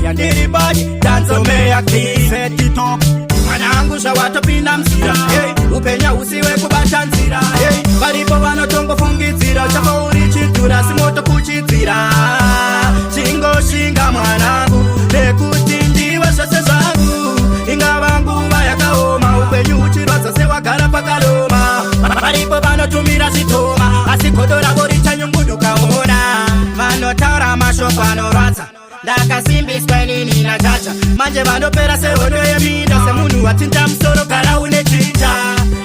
meya ndiri body danzo meya clean set it up mwanangu zvawatopinda mzira hey upenya usiwe kubata nzira hey varipo vanotongofungidzira uchafa uri chidhura simoto kuchidzira chingoshinga mwanangu nekuti ndiwe zvose zvangu ingava nguva yakaoma upenyu uchirwadza sewagara pakaroma varipo vanotumira zvitoma asi godo ravo richanyungudukaona vanotaura mashoko anorwadza ndakasimbiswa inini najaja manje vanopera sehondo yeminda semunhu watsinda musoro gara une chinja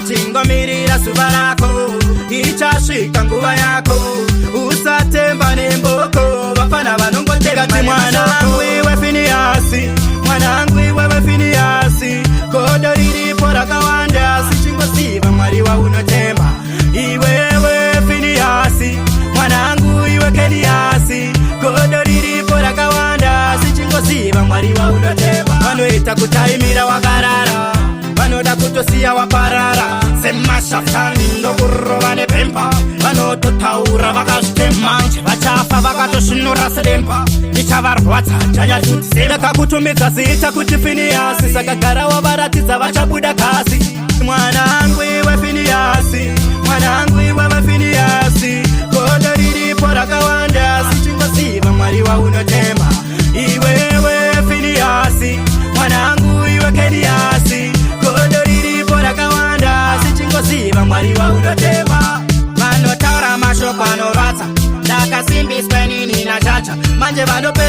chingomirira zuva rako ichasvika nguva yako usatemba nemboko vafana vanongotekati mwanangu iwe Finehasi mwanangu iwewe Finehasi godo riripo rakawanda asi chingosiva mwari waunotemba iwewe Finehasi mwanangu iwe Kenehasi godo riripo rakawanda asi chingosiva mwari waunotemba vanoita kutaimira wakarara vanoda kutosiya waparara semashafani ndokurova nepemba vanototaura vakazvitema nje vachafa vakatosvinura sedemba ichavarwadza janyatudzelekakutumidza zita kuti Finehasi saka gara wavaratidza vachabuda kasi mwanangu iwe Finehasi mwanangu iwewe Finehasi godo riripo rakawanda asi chingosiva mwari waunotemba iwewe Finehasi mwanangu iwe Kenehasi godo riripo rakawanda asi chingosiva mwari waunotemba vanotaura mashoko anorwadza ndakasimbiswa inini najaja manje vanope